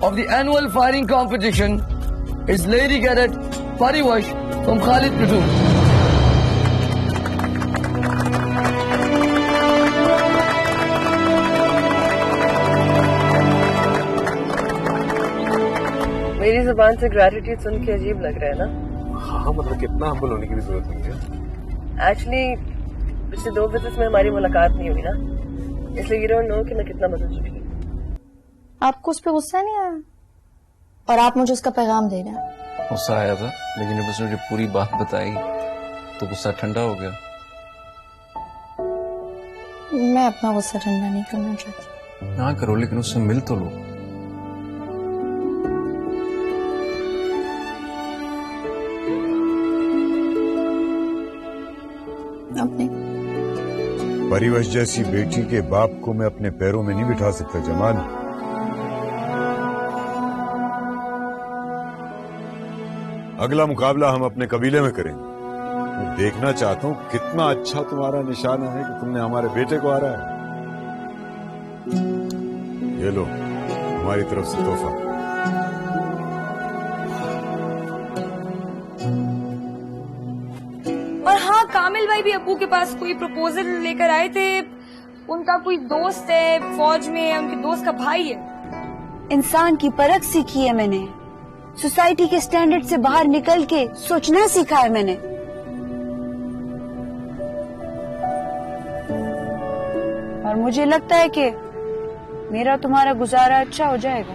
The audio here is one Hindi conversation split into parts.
of the annual firing competition is Lady Cadet Parivash from Khalid Platoon. मेरी जुबान से ग्रेटिट्यूड सुन के अजीब लग रहा है ना? हाँ मतलब कितना हम्बल होने की भी जरूरत नहीं है। एक्चुअली पिछले 2 विजिट्स में हमारी मुलाकात नहीं हुई ना, इसलिए यू डोंट नो कि मैं कितना बदल चुकी हूँ। आपको उस पर गुस्सा नहीं आया? और आप मुझे उसका पैगाम दे रहे हैं? गुस्सा आया था, लेकिन जब उसने मुझे पूरी बात बताई तो गुस्सा ठंडा हो गया। मैं अपना गुस्सा ठंडा नहीं करना चाहती। ना करो, लेकिन उससे मिल तो लो। अपने परिवश जैसी बेटी के बाप को मैं अपने पैरों में नहीं बिठा सकता जमाल। अगला मुकाबला हम अपने कबीले में करेंगे। मैं देखना चाहता हूं कितना अच्छा तुम्हारा निशाना है कि तुमने हमारे बेटे को हारा है। ये लो हमारी तरफ से तोहफा। और हाँ, कामिल भाई भी अब्बू के पास कोई प्रपोजल लेकर आए थे। उनका कोई दोस्त है फौज में, उनके दोस्त का भाई है। इंसान की परख सीखी है मैंने, सोसाइटी के स्टैंडर्ड से बाहर निकल के सोचना सीखा है मैंने। और मुझे लगता है कि मेरा तुम्हारा गुजारा अच्छा हो जाएगा।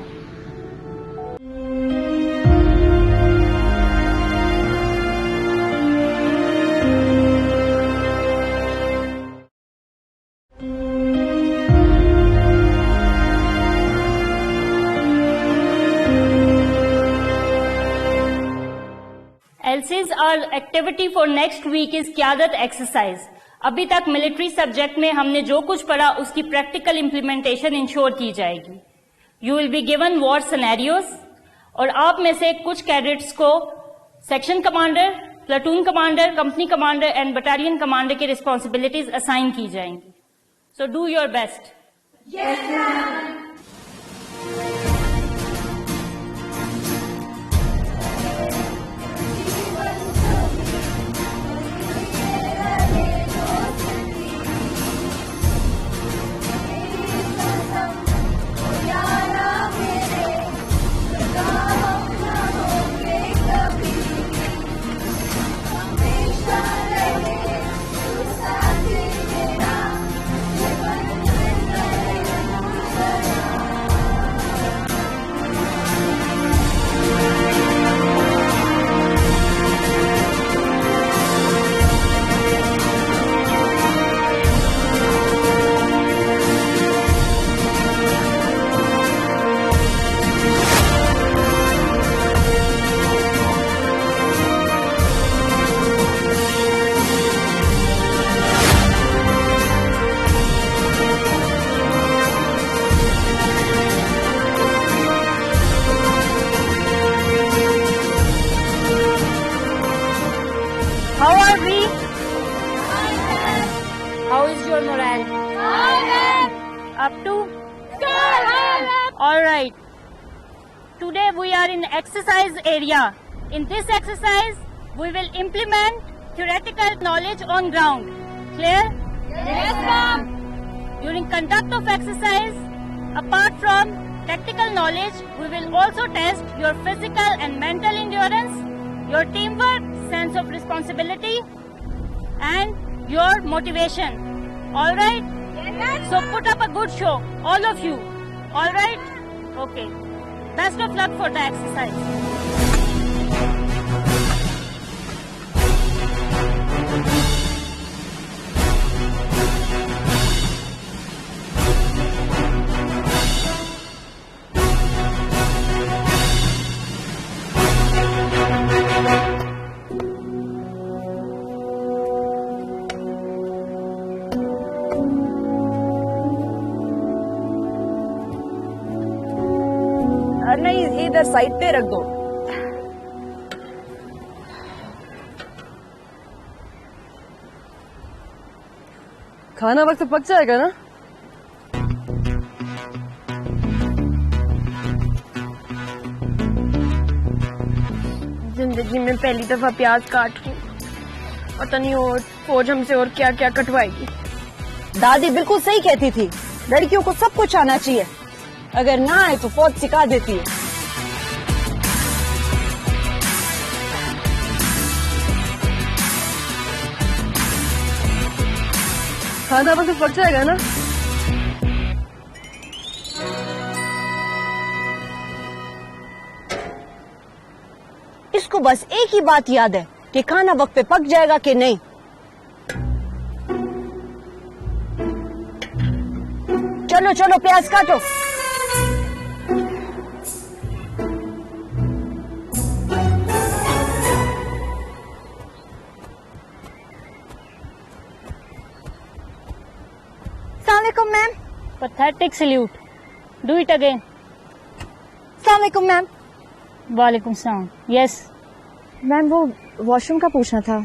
LCs और activity for next week is क़यादत एक्सरसाइज। अभी तक मिलिट्री सब्जेक्ट में हमने जो कुछ पढ़ा उसकी प्रैक्टिकल इम्प्लीमेंटेशन इंश्योर की जाएगी। You will be given war scenarios और आप में से कुछ कैडेट्स को section commander, platoon commander, company commander and battalion commander की रिस्पॉन्सिबिलिटीज असाइन की जाएंगी। So do your best. How are we? How is your morale? Up to? All right. Today we are in exercise area. In this exercise, we will implement theoretical knowledge on ground. Clear? Yes, ma'am. During conduct of exercise, apart from tactical knowledge, we will also test your physical and mental endurance, your teamwork, sense of responsibility, and your motivation. All right? Yes, so put up a good show, all of you. All right? Okay. Best of luck for the exercise. नहीं, इधर साइड पे रख दो। खाना वक्त पे पक जाएगा ना? जिंदगी में पहली दफा प्याज काट रही हूँ। पता नहीं और फौज हमसे और क्या क्या कटवाएगी। दादी बिल्कुल सही कहती थी, लड़कियों को सब कुछ आना चाहिए, अगर ना आए तो फौज सिखा देती है। खाना बस पक जाएगा ना? इसको बस एक ही बात याद है कि खाना वक्त पे पक जाएगा कि नहीं। चलो चलो प्याज काटो। अस्सलामुअलैकुम ma'am. Pathetic salute. Do it again. अस्सलामुअलैकुम मैम। वालेकुम सलाम। Yes. मैम वो वॉशरूम का पूछना था।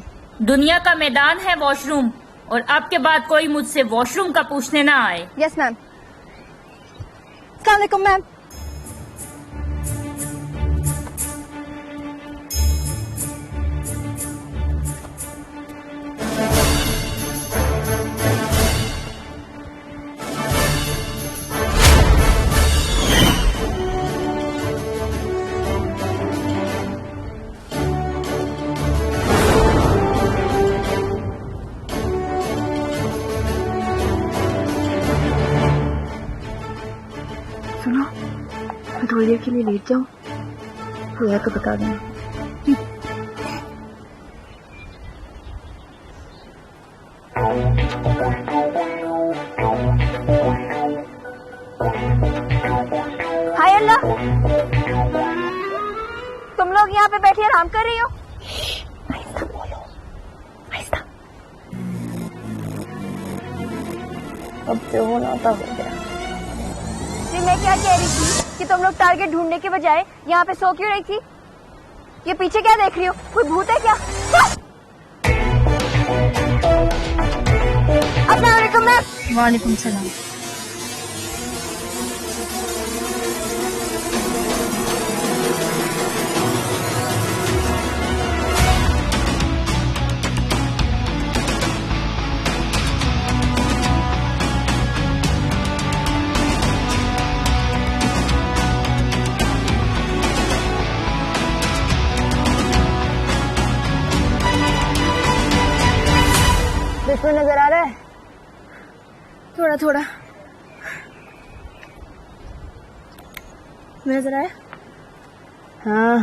दुनिया का मैदान है वॉशरूम, और आपके बाद कोई मुझसे वॉशरूम का पूछने ना आए। Yes ma'am. अस्सलामुअलैकुम मैम। सुनो, मैं थोड़ी देर के लिए लेट जाऊं, हुआ तो बता देना। हाय अल्लाह, तुम लोग यहाँ पे बैठे आराम कर रही हो? आहिस्ता बोलो, आहिस्ता। अब जो होना था हो गया। जी मैं क्या कह रही थी कि तुम लोग टारगेट ढूंढने के बजाय यहाँ पे सो क्यों रही थी? ये पीछे क्या देख रही हो? कोई भूत है क्या? अस्सलाम वालेकुम मैम। वालेकुम सलाम। दुश्मन नजर आ रहा है? थोड़ा थोड़ा नजर आया। हाँ।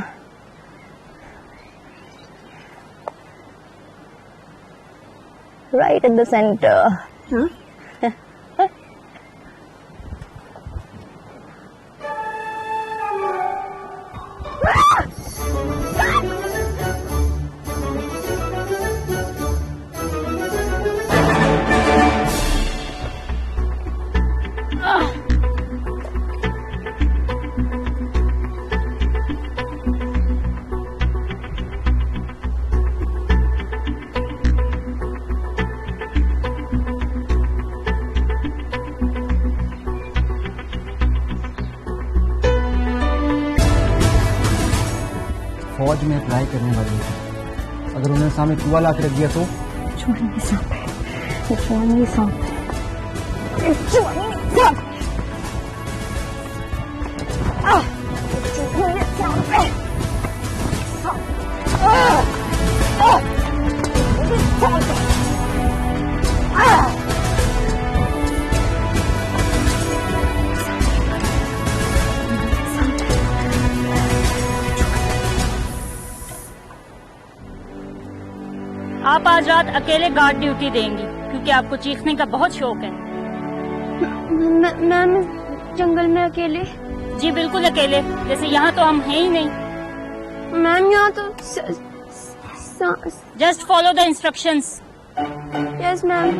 Right in the center. फौज में अप्लाई करने वाली है, अगर उन्हें सामने कुआ ला के रख दिया तो? चुआनी सांप है, चुआनी सांप है, चुआनी सांप। चुआनी सांप है। आप आज रात अकेले गार्ड ड्यूटी देंगी, क्योंकि आपको चीखने का बहुत शौक है। मैम जंगल में अकेले? जी बिल्कुल अकेले, जैसे यहाँ तो हम हैं ही नहीं। मैम यहाँ तो just follow the instructions. Yes ma'am.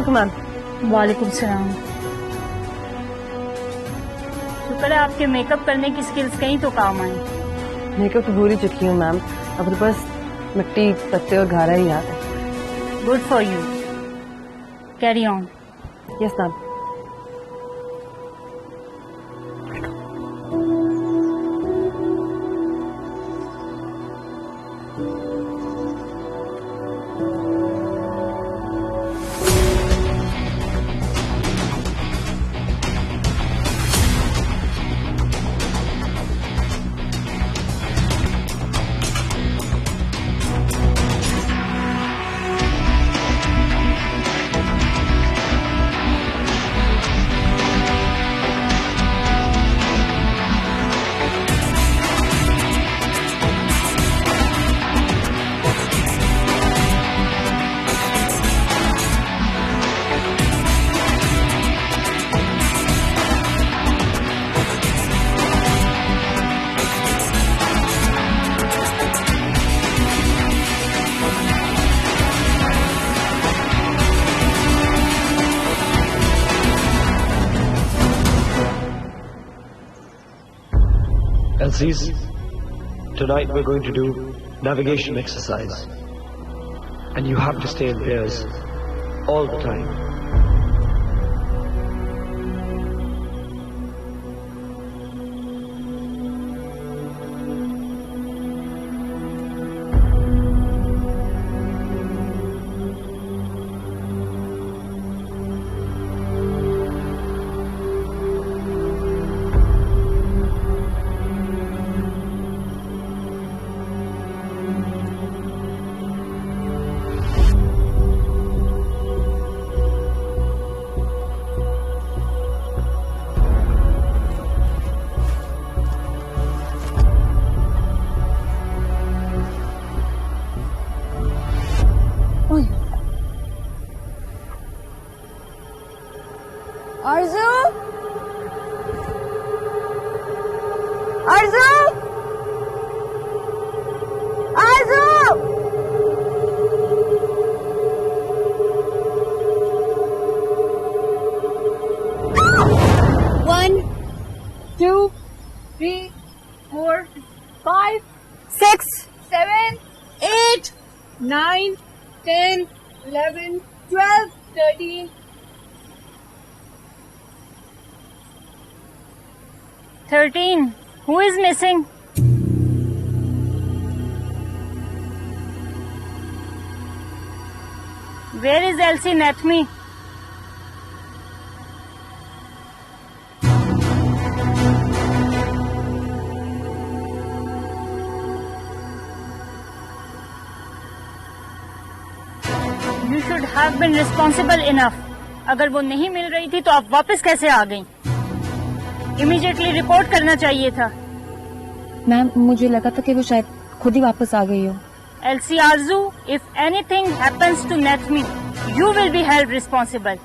अलैकुम मैम। वालेकुम सलाम। शुक्र है आपके मेकअप करने की स्किल्स कहीं तो काम आई। मेकअप तो भूल ही चुकी हूँ मैम, अब तो बस मिट्टी, पत्ते और घारा ही याद है। Good for you, carry on. Yes ma'am. Elsies, tonight we're going to do navigation exercise, and you have to stay in pairs all the time. Arzoo, Arzoo, Arzoo. 1 2 3 4 5 6 7 8 9 10 11 12 13 13. Who is missing? Where is Elsie Nathmi? You should have been responsible enough. अगर वो नहीं मिल रही थी तो आप वापस कैसे आ गईं? इमीडिएटली रिपोर्ट करना चाहिए था। मैम, मुझे लगा था कि वो शायद खुद ही वापस आ गई हो। Elsie Arzu, if anything happens to Nathmi, you will be held responsible.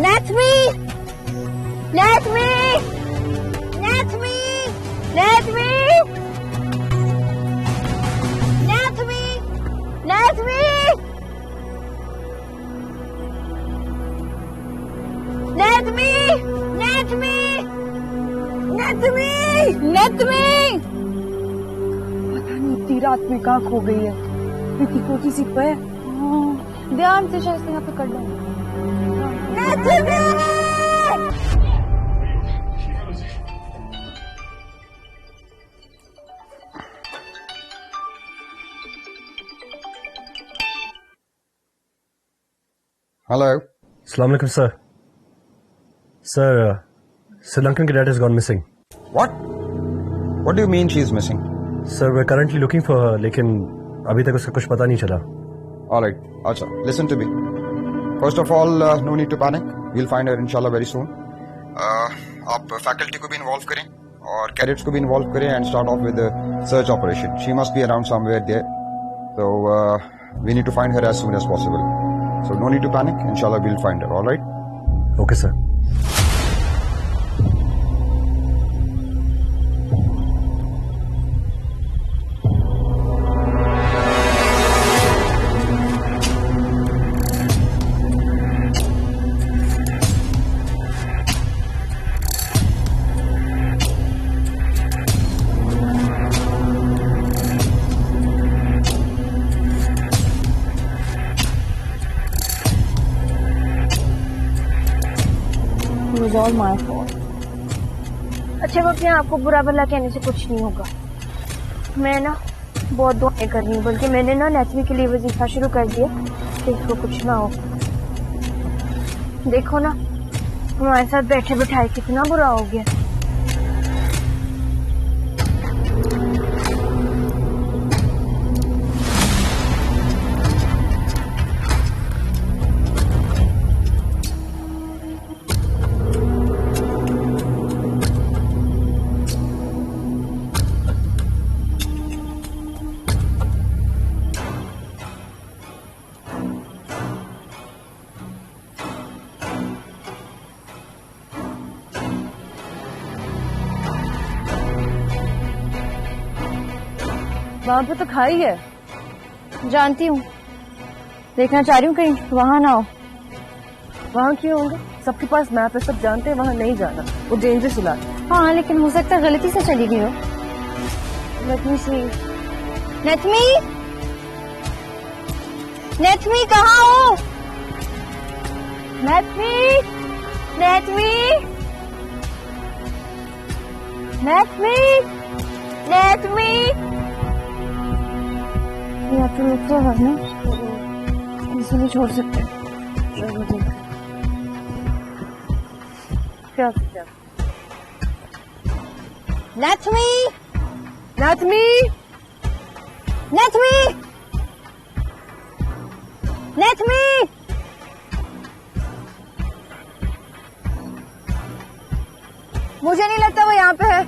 Nathmi! Nathmi! Nathmi! Nathmi! Nathmi! Nathmi! Nathmi! Nathmi! Nathmi! Nathmi! पता नहीं इतनी रात में कहाँ खो गई है। इतनी छोटी सी पे ध्यान से शायद यहाँ पे कर दो। Nathmi! Hello. Assalamu alaikum, sir. Sir, Sri Lankan cadet has gone missing. What? What do you mean she's missing? Sir, we're currently looking for her, लेकिन अभी तक उसका कुछ पता नहीं चला. All right. Acha, listen to me. First of all, no need to panic. We'll find her inshallah very soon. आप faculty को भी involve करें और cadets को भी involve करें and start off with the search operation. She must be around somewhere there. So we need to find her as soon as possible. So no need to panic. Inshallah we'll find her. All right. Okay, sir. All my fault. अच्छा बाप, यहाँ आपको बुरा भला कहने से कुछ नहीं होगा। मैं ना बहुत दुआएं कर रही हूँ, बल्कि मैंने ना नैथमी के लिए वजीफा शुरू कर दिया कि इसको कुछ ना हो। देखो ना हमारे साथ बैठे बिठाए कितना बुरा हो गया। वहां पे तो खाई है, जानती हूँ, देखना चाह रही हूँ कहीं वहां ना हो। वहाँ क्यों होंगे? सबके पास मैप है, सब जानते हैं वहाँ नहीं जाना, वो डेंजरस इलाका है। हाँ लेकिन हो सकता है गलती से चली गई हो। नथमी सी, नथमी, नथमी कहाँ हो? नथमी, नथमी, नथमी, नथमी। या तो रुको है ना, इसे भी छोड़ सकते हैं। क्या नथमी, नथमी, नथमी, नथमी। मुझे नहीं लगता वो यहाँ पे है।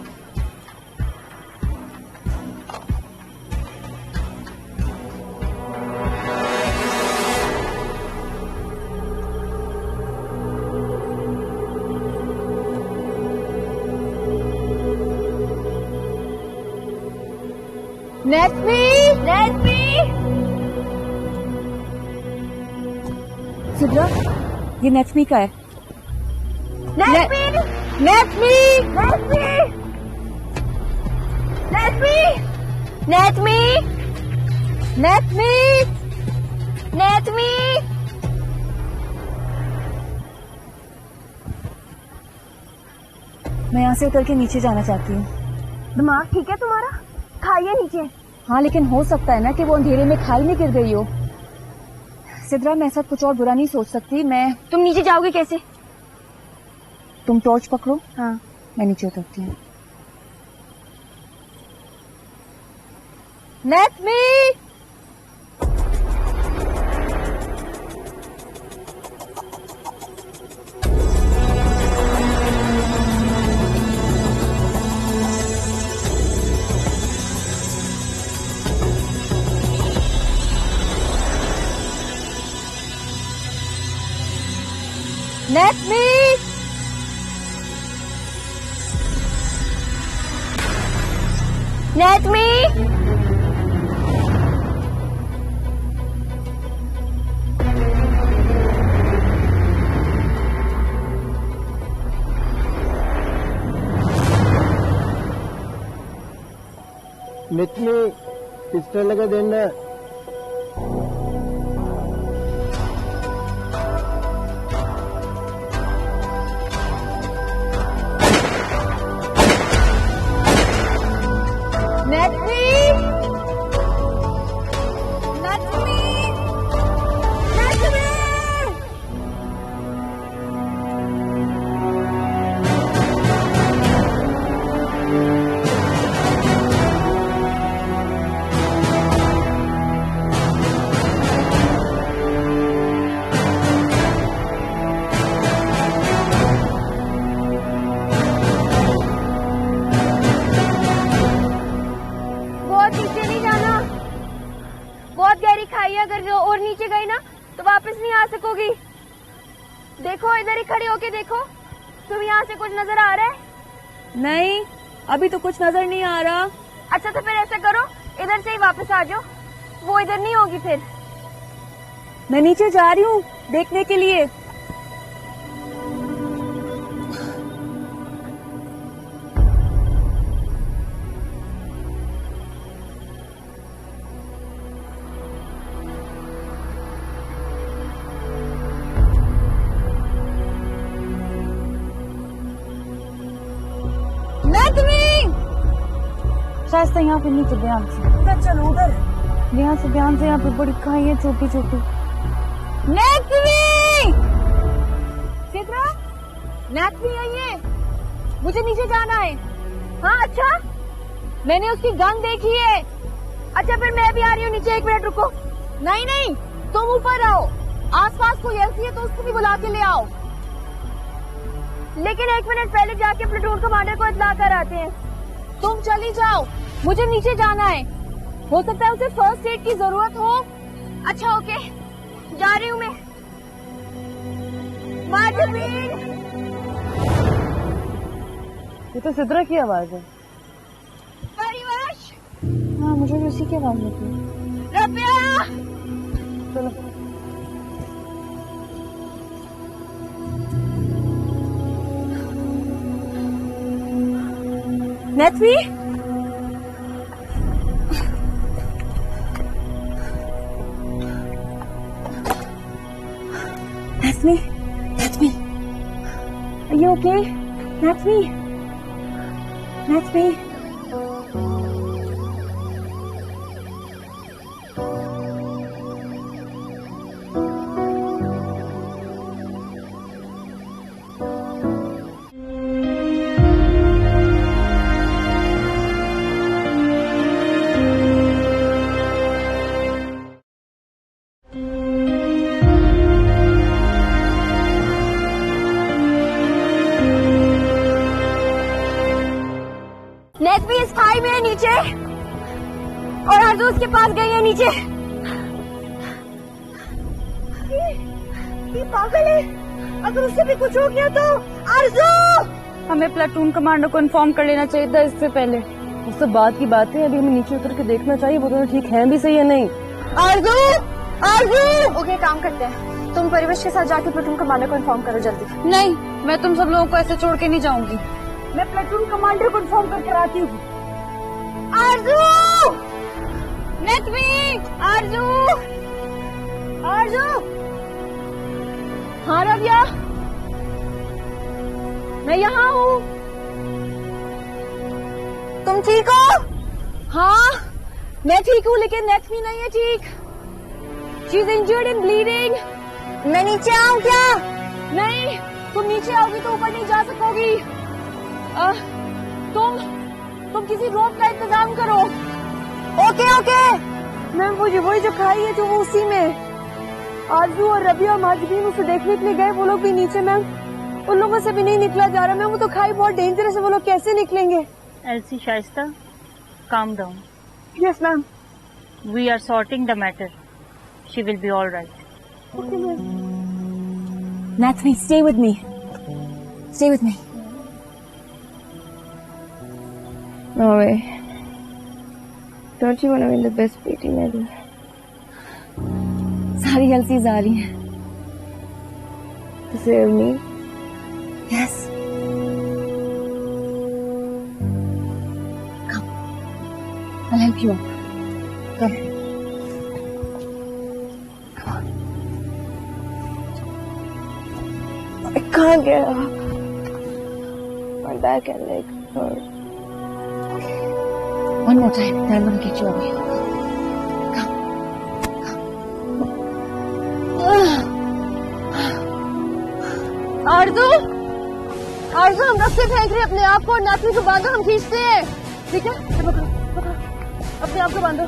नथमी, नथमी। सिद्रा, ये नथमी का है। नथमी, नथमी, नथमी, नथमी, नथमी, नथमी, नथमी। मैं यहाँ से उतर के नीचे जाना चाहती हूँ। दिमाग ठीक है तुम्हारा? खाइए नीचे। हाँ लेकिन हो सकता है ना कि वो अंधेरे में खाई में गिर गई हो। सिद्रा, मैं ऐसा कुछ और बुरा नहीं सोच सकती। तुम नीचे जाओगे कैसे? तुम टॉर्च पकड़ो, हाँ मैं नीचे उतरती हूँ। नथमी, नथमी, नथमी। नथमी, पिस्टल लगा देना। अगर और नीचे गई ना तो वापस नहीं आ सकोगी। देखो इधर ही खड़े होके देखो, तुम यहाँ से कुछ नजर आ रहा है? नहीं, अभी तो कुछ नजर नहीं आ रहा। अच्छा तो फिर ऐसा करो, इधर से ही वापस आ जाओ, वो इधर नहीं होगी फिर। मैं नीचे जा रही हूँ देखने के लिए। शायद यहाँ पे नीचे ध्यान से चलो उधर यहाँ से यहाँ पे बड़ी खाई है छोटी छोटी। चित्रा, नेत्री आइए, मुझे नीचे जाना है। हाँ अच्छा, मैंने उसकी गन देखी है। अच्छा फिर मैं भी आ रही हूँ नीचे, 1 मिनट रुको। नहीं नहीं, तुम ऊपर आओ, आसपास कोई ऐसी है तो उसको भी बुला के ले आओ। लेकिन 1 मिनट पहले जाके प्लेटून कमांडर को इत्तला कर आते हैं। तुम चली जाओ, मुझे नीचे जाना है। हो सकता है उसे फर्स्ट एड की जरूरत हो। अच्छा ओके, जा रही हूँ मैं। ये तो सिद्रा की आवाज है। परिवश, हाँ मुझे भी उसी की आवाज लगी। रबिया, चलो नेत्री, Natsmi, are you okay? Natsmi. नेत्री इस खाई में है नीचे, और आरज़ू उसके पास गई है नीचे। ये पागल है, अगर उससे भी कुछ हो गया तो। आरज़ू, हमें प्लेटून कमांडर को इन्फॉर्म कर लेना चाहिए था इससे पहले। उस सब बात की बात है, अभी हमें नीचे उतर के देखना चाहिए वो दोनों ठीक है भी सही है नहीं। आरज़ू, ओके काम करते हैं, तुम परिवेश के साथ जाके प्लेटून कमांडर को इन्फॉर्म करो जल्दी। नहीं, मैं तुम सब लोगों को ऐसे छोड़ के नहीं जाऊंगी। मैं प्लेटून कमांडर को इन्फॉर्म करके आती हूँ। आरज़ू, नेत्री, आरज़ू। हाँ रविया, मैं यहाँ हूँ। तुम ठीक हो? हाँ मैं ठीक हूँ, लेकिन नेत्री नहीं है ठीक। She is injured and bleeding. मैं नीचे आऊँ क्या? नहीं, तुम नीचे आओगी तो ऊपर नहीं जा सकोगी। तुम किसी रोप का इंतजाम करो। ओके। मैम वही जो खाई है जो वो उसी में। आरज़ू और रबिया माजबीन उसे देखने के लिए गए, वो लोग भी नीचे। मैम उन लोगों से भी नहीं निकला जा रहा। मैम वो तो खाई बहुत डेंजरस है, वो लोग कैसे निकलेंगे? LC Shaista, calm down. Yes ma'am. We are sorting the matter. She will be all right. Okay ma'am. Natsmi, stay with me. No way. Don't you want to win the best PT medal? सारी एल्सीज आ रही हैं। To save me? Yes. Come. I'll help you. Come. I can't get up. My back and leg hurt. One more time, then I'm gonna get you away. आरज़ू, हम रस्ते फेंक रहे हैं अपने आप को, और नाथनी को बांधो, हम खींचते हैं। ठीक है, पकड़ो, अपने आप को बांधो।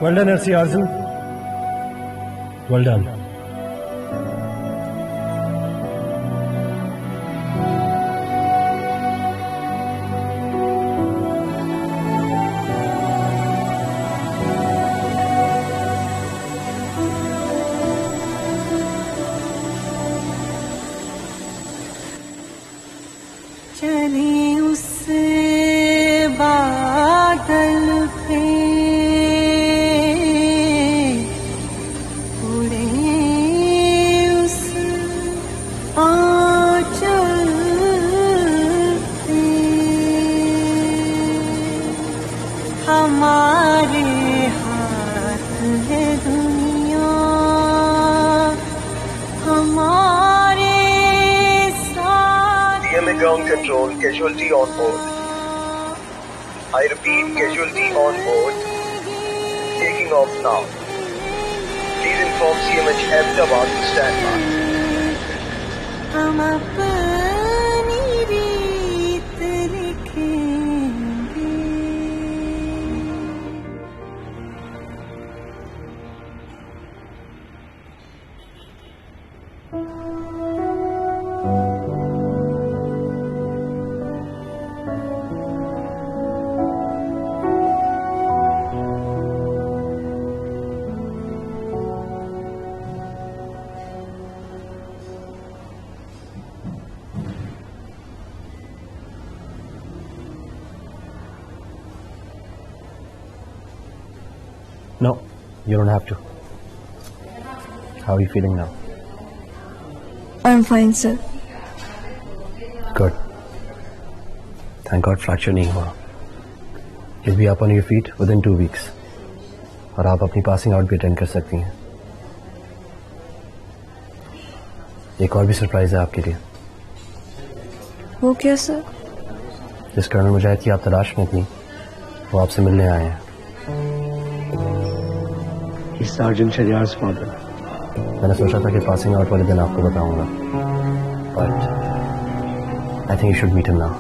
Well done, FC Arjun. Well done. चले उस बादल पे उड़े उस आंचल पे हमारे हाथ है दुनिया हमारे DMA ground control, casualty on board. I repeat, casualty on board. Taking off now. Please inform CMH Ahmedabad to stand by. हम अपनी रीत लिखेंगे No, you don't have to. How are you feeling now? I'm fine, sir. Good. Thank God fracture नहीं हुआ. You'll be up on your feet within 2 weeks. और आप अपनी पासिंग आउट भी अटेंड कर सकती हैं. एक और भी सरप्राइज है आपके लिए. वो क्या सर? जिस कर्नल मुजाहिद की आप तलाश में थी वो आपसे मिलने आए हैं. Sergeant Shahjar's father. मैंने सोचा था कि पासिंग आउट वाले दिन आपको बताऊंगा, but I think you should meet him now.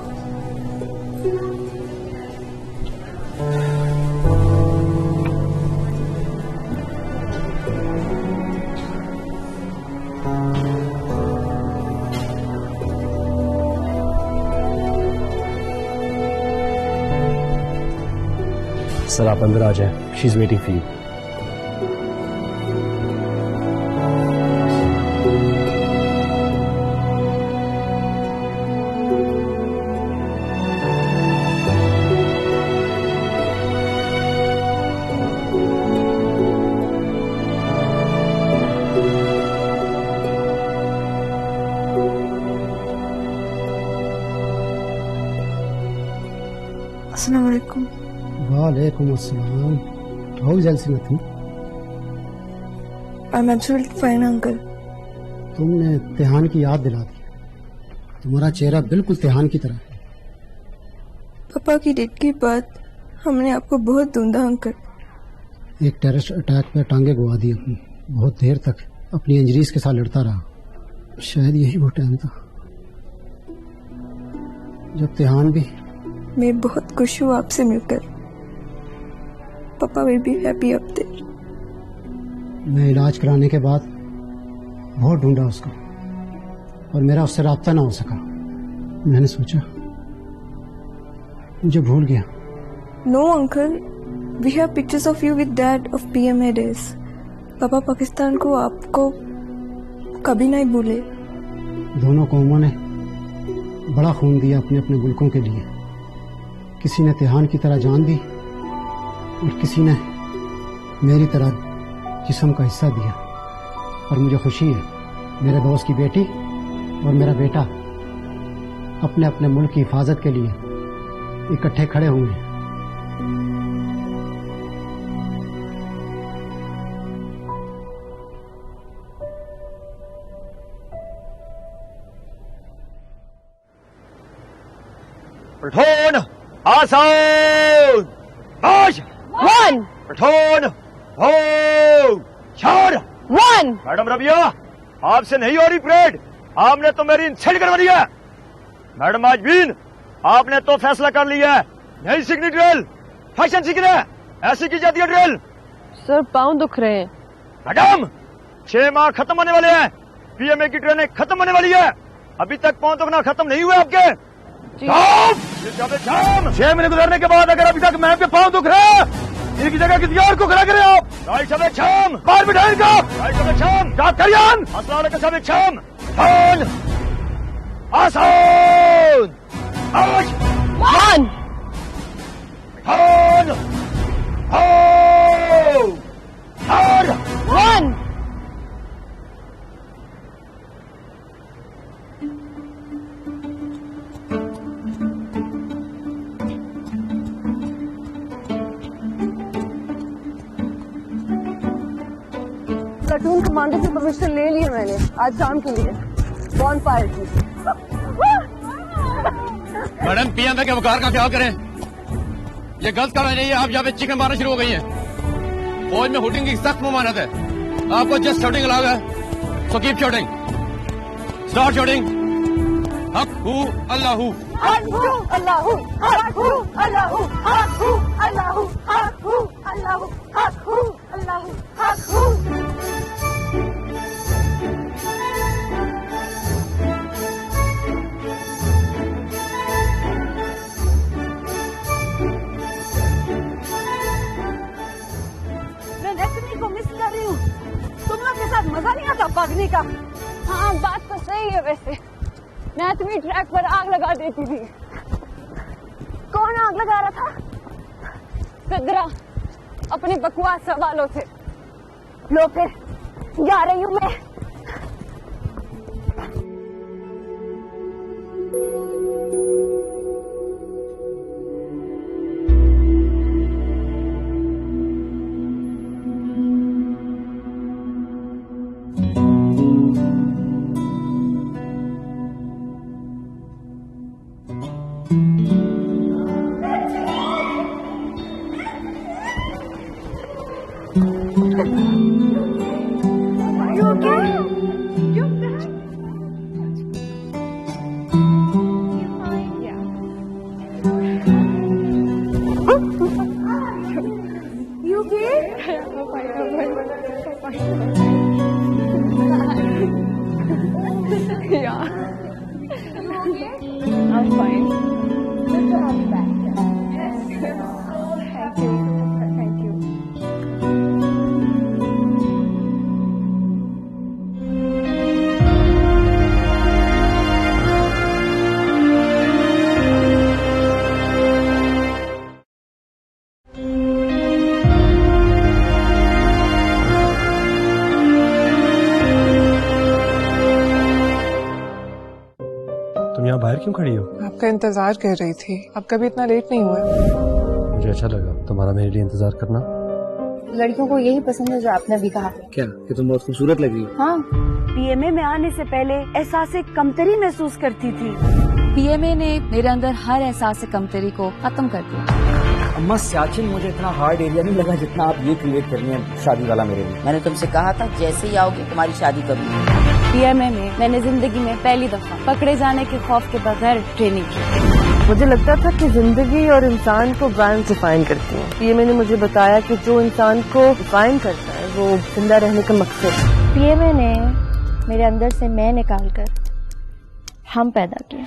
Sir आप अंदर आ जाएं. She is waiting for you. अस्सलामुअलैकुम. वालेकुम अस्सलाम. How is Elsie nothing? I'm absolutely fine, uncle. तुमने तिहान की याद दिला दी. तुम्हारा चेहरा बिल्कुल तिहान की तरह है. पापा की डेथ के बाद हमने आपको बहुत ढूंढा अंकल. एक टेररिस्ट अटैक पे टांगे गवा दी अपनी. बहुत देर तक अपनी इंजरीज के साथ लड़ता रहा. शायद यही वो टाइम था जब तिहान भी. मैं बहुत खुश हूँ आपसे मिलकर. पापा will be happy up there. मैं इलाज कराने के बाद बहुत ढूंढा उसको और मेरा उससे राब्ता ना हो सका. मैंने सोचा मुझे भूल गया. No uncle, we have pictures of you with dad of PMA days. पापा पाकिस्तान को आपको कभी नहीं भूले. दोनों कौमों ने बड़ा खून दिया अपने अपने मुल्कों के लिए. किसी ने तिहान की तरह जान दी और किसी ने मेरी तरह जिस्म का हिस्सा दिया. और मुझे खुशी है मेरे दोस्त की बेटी और मेरा बेटा अपने अपने मुल्क की हिफाजत के लिए इकट्ठे खड़े हुए हैं. Platoon, Assault! March! 1 Platoon, hold! Charge! 1 madam Rabia, आपसे नहीं हो रही परेड. आपने तो मेरी इंसल्ट करवा दी है. मैडम आजमीन, आपने तो फैसला कर लिया है. नहीं सीखनी ड्रिल, फैशन सीखना है. ऐसी की जाती है ड्रिल. सर पाँव दुख रहे हैं। मैडम 6 माह खत्म होने वाले हैं, पीएमए की ट्रेनिंग खत्म होने वाली है, अभी तक पाँव दुखना खत्म नहीं हुए आपके। 6 महीने गुजरने के बाद अगर अभी तक मैं पे पाँव दुख रहे हैं, इनकी जगह किसी और को खड़ा करें आप। राइट सब शाम बाहर बिठाए इनको। राइट सब शाम करियान अस्सलाम के सब शाम आसान आज वन वन प्लाटून कमांडर से परमिशन ले ली है मैंने आज शाम के लिए बॉन फायर की। मैडम पीएम के वकार का ख्याल करें, ये गलत कर रही है। आप यहाँ पे चिकन मारना शुरू हो गई हैं। फौज में हुटिंग की सख्त ममानत है, आपको जस्ट शूटिंग अलाउ है, so keep shooting, start shooting. हक हू अल्लाह हू, हक हू अल्लाह हू, हक हू अल्लाह हू, हक हू अल्लाह हू, हक हू अल्लाह हू, हक हू अल्लाह हू, हक हू। को मिस कर रही हूँ। तुम लोग के साथ मजा नहीं आता भागने का? हाँ बात तो सही है, वैसे मैं तुम्हें ट्रैक पर आग लगा देती थी। कौन आग लगा रहा था? सदरा अपने बकवास सवालों से। लो फिर जा रही हूँ मैं। यहाँ बाहर क्यों खड़ी हो? आपका इंतजार कर रही थी, आप कभी इतना लेट नहीं हुए। मुझे अच्छा लगा तुम्हारा मेरे लिए इंतजार करना। लड़कियों को यही पसंद है जो आपने भी कहा। क्या कि तुम बहुत खूबसूरत लग रही हो? हाँ, पीएमए में आने से पहले एहसास कमतरी महसूस करती थी। पीएमए ने मेरे अंदर हर एहसास कमतरी को खत्म कर दिया। अम्मा सियाचिन मुझे इतना हार्ड एरिया नहीं लगा जितना आप ये क्रिएट कर रही हैं शादी वाला मेरे लिए। मैंने तुमसे कहा था जैसे ही आओगे तुम्हारी शादी करूंगी। पीएमए में मैंने जिंदगी में पहली दफा पकड़े जाने के खौफ के बगैर ट्रेनिंग की। मुझे लगता था कि जिंदगी और इंसान को ब्रांड डिफाइन करती है। पीएमए ने मुझे बताया कि जो इंसान को डिफाइन करता है वो जिंदा रहने का मकसद है। पीएमए ने मेरे अंदर से मैं निकाल कर हम पैदा किया।